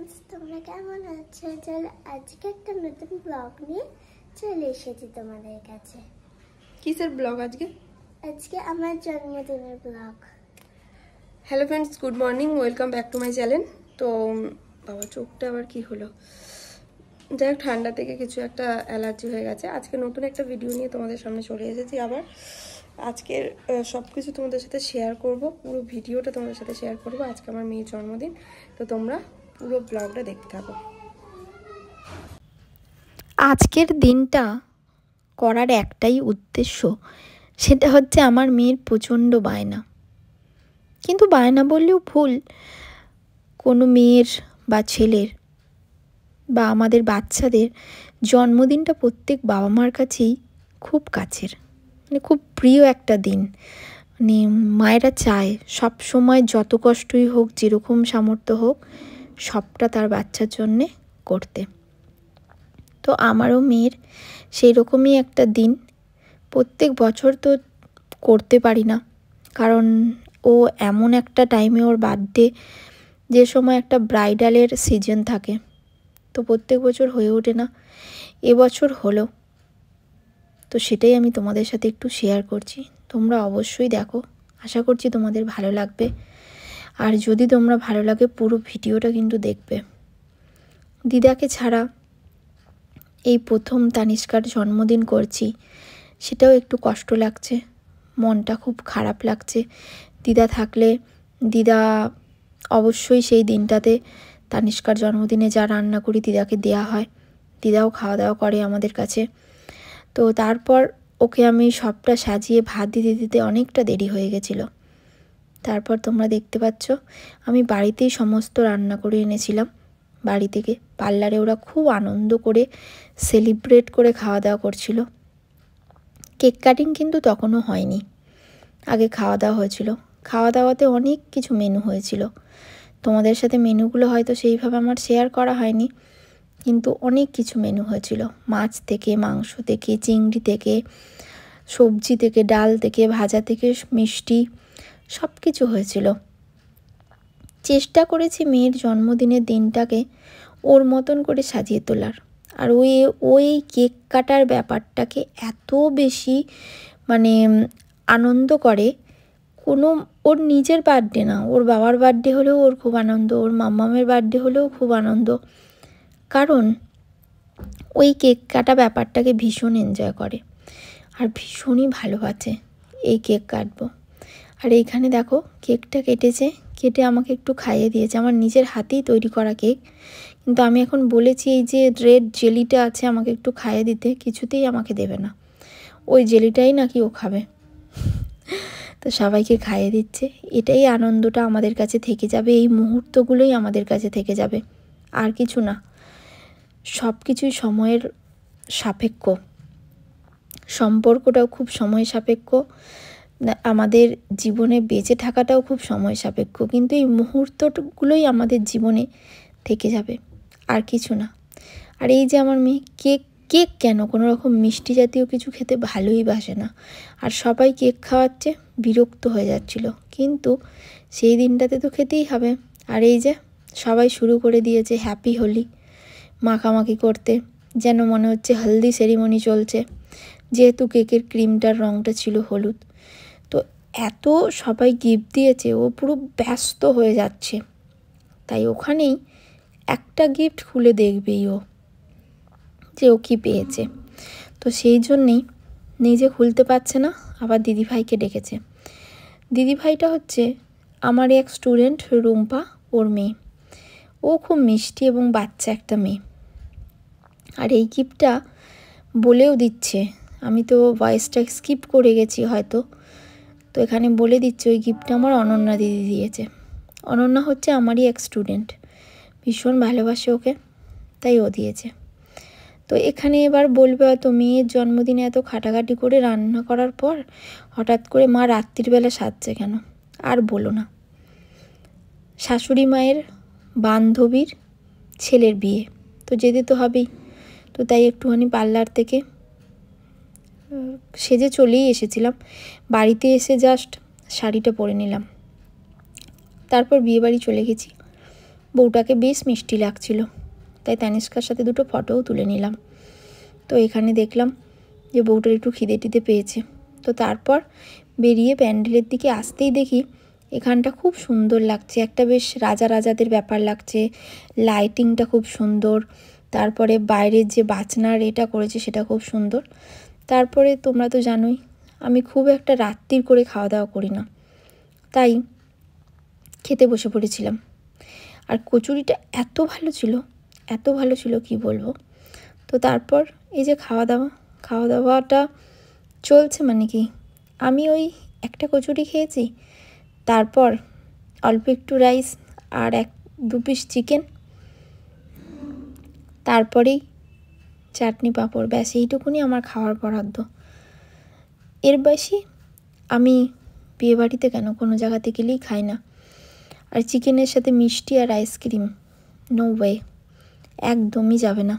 Friends তোমরা কেমন আছো? চল আজকে একটা নতুন ব্লগ নিয়ে চলে এসেছি তোমাদের কাছে। কিসের ব্লগ আজকে? আজকে আমার জন্মদিনের blog. Hello friends, good morning, welcome back to my channel. তো বাবা চোখটা আবার কি হলো, যাই হোক ঠান্ডা থেকে কিছু একটা অ্যালার্জি হয়ে গেছে। আজকে নতুন একটা ভিডিও নিয়ে তোমাদের সামনে চলে এসেছি আবার। আজকের সব কিছু তোমাদের সাথে শেয়ার করব, পুরো ভিডিওটা তোমাদের সাথে শেয়ার করব। আজকে আমার মেয়ের জন্মদিন, তো তোমরা পুরো ব্লগটা দেখতে থাকো। আজকের দিনটা করার একটাই উদ্দেশ্য, সেটা হচ্ছে আমার মেয়ের প্রচণ্ড বায়না। কিন্তু বায়না বললেও ভুল, কোনো মেয়ের বা ছেলের বা আমাদের বাচ্চাদের জন্মদিনটা প্রত্যেক বাবা মার কাছেই খুব কাছের, মানে খুব প্রিয় একটা দিন। মানে মায়েরা চায় সব সময় যত কষ্টই হোক, যেরকম সামর্থ্য হোক, সবটা তার বাচ্চার জন্যে করতে। তো আমারও মেয়ের সেই রকমই একটা দিন। প্রত্যেক বছর তো করতে পারি না, কারণ ও এমন একটা টাইমে, ওর বার্থডে যে সময় একটা ব্রাইডালের সিজন থাকে, তো প্রত্যেক বছর হয়ে ওঠে না। এবছর হলো, তো সেটাই আমি তোমাদের সাথে একটু শেয়ার করছি। তোমরা অবশ্যই দেখো, আশা করছি তোমাদের ভালো লাগবে। আর যদি তোমরা ভালো লাগে, পুরো ভিডিওটা কিন্তু দেখবে। দিদাকে ছাড়া এই প্রথম তানিষ্কার জন্মদিন করছি, সেটাও একটু কষ্ট লাগছে, মনটা খুব খারাপ লাগছে। দিদা থাকলে, দিদা অবশ্যই সেই দিনটাতে তানিষ্কার জন্মদিনে যা রান্না করি দিদাকে দেয়া হয়, দিদাও খাওয়া দাওয়া করে আমাদের কাছে। তো তারপর ওকে আমি সবটা সাজিয়ে ভাত দিতে দিতে অনেকটা দেরি হয়ে গেছিলো। তারপর তোমরা দেখতে পাচ্ছ আমি বাড়িতেই সমস্ত রান্না করে এনেছিলাম বাড়ি থেকে। পার্লারে ওরা খুব আনন্দ করে সেলিব্রেট করে খাওয়া দাওয়া করছিল। কেক কাটিং কিন্তু তখনও হয়নি, আগে খাওয়া দাওয়া হয়েছিল। খাওয়া দাওয়াতে অনেক কিছু মেনু হয়েছিল, তোমাদের সাথে মেনুগুলো হয়তো সেইভাবে আমার শেয়ার করা হয়নি, কিন্তু অনেক কিছু মেনু হয়েছিল। মাছ থেকে, মাংস থেকে, চিংড়ি থেকে, সবজি থেকে, ডাল থেকে, ভাজা থেকে, মিষ্টি, সব কিছু হয়েছিল। চেষ্টা করেছি মেয়ের জন্মদিনের দিনটাকে ওর মতন করে সাজিয়ে তোলার। আর ওই কেক কাটার ব্যাপারটাকে এত বেশি মানে আনন্দ করে, কোনো ওর নিজের বার্থডে না, ওর বাবার বার্থডে হলেও ওর খুব আনন্দ, ওর মাম্মামের বার্থডে হলেও খুব আনন্দ, কারণ ওই কেক কাটা ব্যাপারটাকে ভীষণ এনজয় করে আর ভীষণই ভালোবাসে এই কেক কাটবো। আর এইখানে দেখো কেকটা কেটে আমাকে একটু খাইয়ে দিয়েছে, আমার নিজের হাতেই তৈরি করা কেক। কিন্তু আমি এখন বলেছি এই যে রেড জেলিটা আছে আমাকে একটু খাইয়ে দিতে, কিছুতেই আমাকে দেবে না, ওই জেলিটাই নাকি ও খাবে। তো সবাইকে খাইয়ে দিচ্ছে, এটাই আনন্দটা আমাদের কাছে থেকে যাবে, এই মুহূর্তগুলোই আমাদের কাছে থেকে যাবে, আর কিছু না। সব কিছুই সময়ের সাপেক্ষ, সম্পর্কটাও খুব সময় সাপেক্ষ, আমাদের জীবনে বেঁচে থাকাটাও খুব সময় সাপেক্ষ, কিন্তু এই মুহূর্তগুলোই আমাদের জীবনে থেকে যাবে, আর কিছু না। আর এই যে আমার মেয়ে কেক কেন, কোনো রকম মিষ্টি জাতীয় কিছু খেতে ভালোই বাসে না, আর সবাই কেক খাওয়াচ্ছে, বিরক্ত হয়ে যাচ্ছিল, কিন্তু সেই দিনটাতে তো খেতেই হবে। আর এই যে সবাই শুরু করে দিয়েছে হ্যাপি হোলি মাখামাখি করতে, যেন মনে হচ্ছে হলদি সেরিমনি চলছে, যেহেতু কেকের ক্রিমটার রঙটা ছিল হলুদ। তো এত সবাই গিফট দিয়েছে, ও পুরো ব্যস্ত হয়ে যাচ্ছে, তাই ওখানেই একটা গিফট খুলে দেখবেই ও, যে ও কী পেয়েছে। তো সেই জন্যেই নিজে খুলতে পারছে না, আবার দিদিভাইকে ডেকেছে। দিদিভাইটা হচ্ছে আমার এক স্টুডেন্ট রুম্পা, ওর মেয়ে। ও খুব মিষ্টি এবং বাচ্চা একটা মেয়ে। আর এই গিফটটা বলেও দিচ্ছে, আমি তো ভয়েসটা স্কিপ করে গেছি হয়তো, তো এখানে বলে দিচ্ছে ওই গিফটটা আমার অনন্যা দিদি দিয়েছে। অনন্যা হচ্ছে আমারই এক স্টুডেন্ট, ভীষণ ভালোবাসে ওকে, তাই ও দিয়েছে। তো এখানে এবার বলবে হয়তো মেয়ের জন্মদিনে এত খাটাখাটি করে রান্না করার পর হঠাৎ করে মা রাত্রিবেলা সাজছে কেন? আর বলো না, শাশুড়ি মায়ের বান্ধবীর ছেলের বিয়ে, তো যেতে তো হবেই। তো তাই একটুখানি পার্লার থেকে সেজে চলেই এসেছিলাম, বাড়িতে এসে জাস্ট শাড়িটা পরে নিলাম, তারপর বিয়েবাড়ি চলে গেছি। বউটাকে বেশ মিষ্টি লাগছিল, তাই তানিষ্কার সাথে দুটো ফটোও তুলে নিলাম। তো এখানে দেখলাম যে বউটার একটু খিদে টিদে পেয়েছে। তো তারপর বেরিয়ে প্যান্ডেলের দিকে আসতেই দেখি এখানটা খুব সুন্দর লাগছে, একটা বেশ রাজা রাজাদের ব্যাপার লাগছে, লাইটিংটা খুব সুন্দর, তারপরে বাইরের যে বাজনার এটা করেছে সেটা খুব সুন্দর। তারপরে তোমরা তো জানোই আমি খুব একটা রাত্রির করে খাওয়া দাওয়া করি না, তাই খেতে বসে পড়েছিলাম। আর কচুরিটা এত ভালো ছিল কি বলবো। তো তারপর এই যে খাওয়া দাওয়াটা চলছে, মানে কি আমি ওই একটা কচুরি খেয়েছি, তারপর অল্প একটু রাইস আর 1-2 পিস চিকেন, তারপরেই চাটনি পাঁপড়, ব্যাস এইটুকুনি আমার খাওয়ার বরাদ্দ। এর বেশি আমি বিয়েবাড়িতে কেন কোনো জায়গাতে গেলেই খাই না। আর চিকেনের সাথে মিষ্টি আর আইসক্রিম, নো ওয়ে, একদমই যাবে না।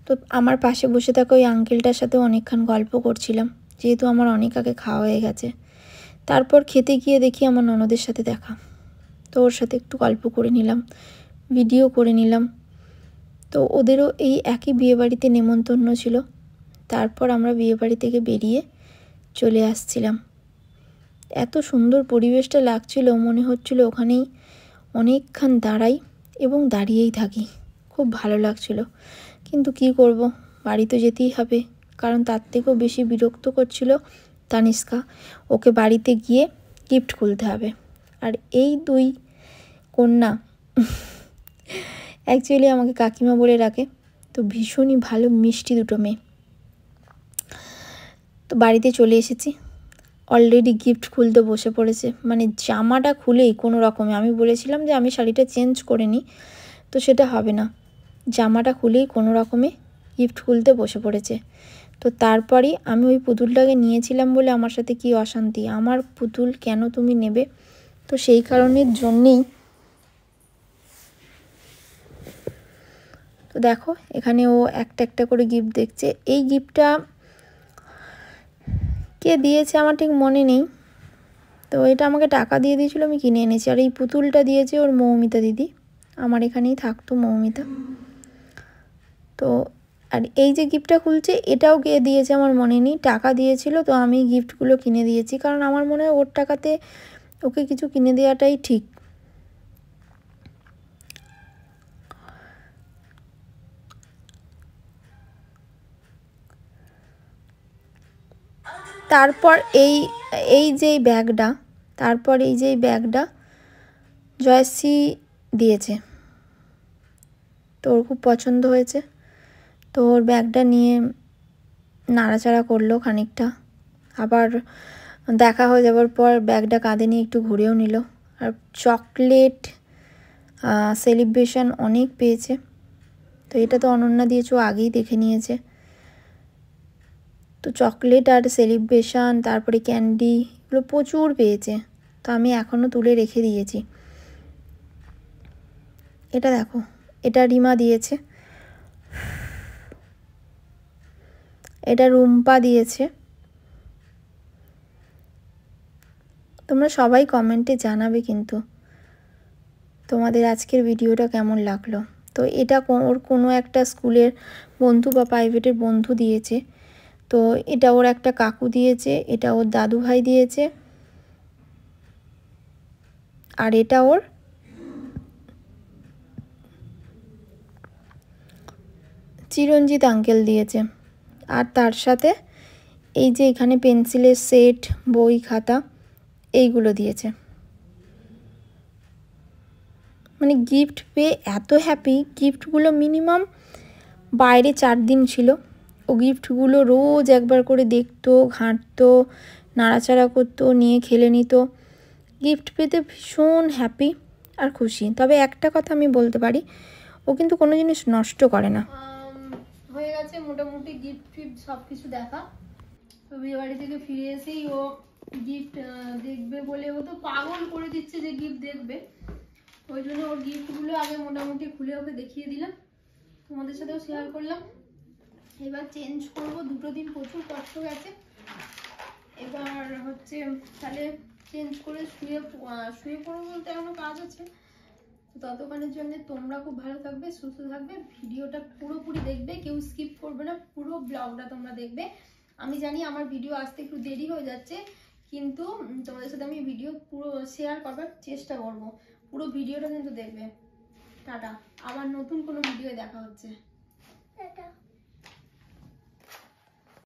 তো আমার পাশে বসে থাকা ওই আঙ্কেলটার সাথে অনেকক্ষণ গল্প করছিলাম, যেহেতু আমার অনেক আগে খাওয়া হয়ে গেছে। তারপর খেতে গিয়ে দেখি আমার ননদের সাথে দেখা, তো ওর সাথে একটু গল্প করে নিলাম, ভিডিও করে নিলাম। তো ওদেরও এই একই বিয়েবাড়িতে নেমন্তন্ন ছিল। তারপর আমরা বিয়েবাড়ি থেকে বেরিয়ে চলে আসছিলাম। এত সুন্দর পরিবেশটা লাগছিল, মনে হচ্ছিল ওখানেই অনেকক্ষণ দাঁড়াই এবং দাঁড়িয়েই থাকি, খুব ভালো লাগছিল। কিন্তু কি করব, বাড়ি তো যেতেই হবে, কারণ তার থেকেও বেশি বিরক্ত করছিল তানিষ্কা, ওকে বাড়িতে গিয়ে গিফট খুলতে হবে। আর এই 2 কন্যা অ্যাকচুয়ালি আমাকে কাকিমা বলে ডাকে, তো ভীষণই ভালো মিষ্টি দুটো মেয়ে। তো বাড়িতে চলে এসেছি, অলরেডি গিফট খুলতে বসে পড়েছে, মানে জামাটা খুলেই কোনো রকমে, আমি বলেছিলাম যে আমি শাড়িটা চেঞ্জ করে নিই, তো সেটা হবে না, জামাটা খুলেই কোনো রকমে গিফট খুলতে বসে পড়েছে। তো তারপরেই আমি ওই পুতুলটাকে নিয়েছিলাম বলে আমার সাথে কি অশান্তি, আমার পুতুল কেন তুমি নেবে, তো সেই কারণের জন্যেই। তো দেখো এখানে ও একটা একটা করে গিফট দেখছে। এই গিফটটা কে দিয়েছে আমার ঠিক মনে নেই, তো এটা আমাকে টাকা দিয়ে দিয়েছিল, আমি কিনে এনেছি। আর এই পুতুলটা দিয়েছে ওর মৌমিতা দিদি, আমার এখানেই থাকতো মৌমিতা। তো আর এই যে গিফটটা খুলছে এটাও কে দিয়েছে আমার মনে নেই, টাকা দিয়েছিল, তো আমি গিফটগুলো কিনে দিয়েছি, কারণ আমার মনে হয় ওর টাকাতে ওকে কিছু কিনে দেওয়াটাই ঠিক। তারপর এই যে ব্যাগটা জয়শ্রী দিয়েছে, তো ওর খুব পছন্দ হয়েছে, তো ওর ব্যাগটা নিয়ে নাড়াচাড়া করলো খানিকটা, আবার দেখা হয়ে যাওয়ার পর ব্যাগটা কাঁধে নিয়ে একটু ঘুরেও নিল। আর চকলেট সেলিব্রেশন অনেক পেয়েছে, তো এটা তো অনন্যা দিয়েছে, ও আগেই দেখে নিয়েছে। তো চকলেট আর সেলিব্রেশন, তারপরে ক্যান্ডি, এগুলো প্রচুর পেয়েছে, তো আমি এখনও তুলে রেখে দিয়েছি। এটা দেখো, এটা রিমা দিয়েছে, এটা রুম্পা দিয়েছে। তোমরা সবাই কমেন্টে জানাবে কিন্তু তোমাদের আজকের ভিডিওটা কেমন লাগলো। তো এটা ওর কোনো একটা স্কুলের বন্ধু বা প্রাইভেটের বন্ধু দিয়েছে, তো এটা ওর একটা কাকু দিয়েছে, এটা ওর দাদু ভাই দিয়েছে, আর এটা ওর চিরঞ্জিত আঙ্কেল দিয়েছে। আর তার সাথে এই যে এখানে পেন্সিলের সেট, বই, খাতা, এইগুলো দিয়েছে। মানে গিফট পেয়ে এত হ্যাপি, গিফটগুলো মিনিমাম বাইরে 4 দিন ছিল, ও গিফটগুলো রোজ একবার করে দেখতো, ঘাঁটতো, নাড়াচাড়া করতো, নিয়ে খেলে নিত। গিফট পেতে ভীষণ হ্যাপি আর খুশি। তবে একটা কথা আমি বলতে পারি, ও কিন্তু কোনো জিনিস নষ্ট করে না। হয়ে গেছে মোটামুটি গিফট ফিফট সব কিছু দেখা। তো বিয়ে বাড়ি থেকে ফিরে এসেই ও গিফট দেখবে বলে, ও তো পাগল করে দিচ্ছে যে গিফট দেখবে, ওই জন্য ওর গিফটগুলো আগে মোটামুটি খুলে ওকে দেখিয়ে দিলাম, তোমাদের সাথেও শেয়ার করলাম। এবার চেঞ্জ করবো, 2 দিন প্রচুর কষ্ট গেছে, এবার হচ্ছে তাহলে চেঞ্জ করে শুয়ে পড়বো, বলতে এখনো কাজ আছে, তো ততক্ষণের জন্য তোমরা খুব ভালো থাকবে, সুস্থ থাকবে, ভিডিওটা পুরোপুরি দেখবে, কেউ স্কিপ করবে না, পুরো ব্লগটা তোমরা দেখবে। আমি জানি আমার ভিডিও আসতে একটু দেরি হয়ে যাচ্ছে, কিন্তু তোমাদের সাথে আমি ভিডিও পুরো শেয়ার করবার চেষ্টা করব। পুরো ভিডিওটা কিন্তু দেখবে। টাটা, আবার নতুন কোনো ভিডিও দেখা হচ্ছে। টাটা।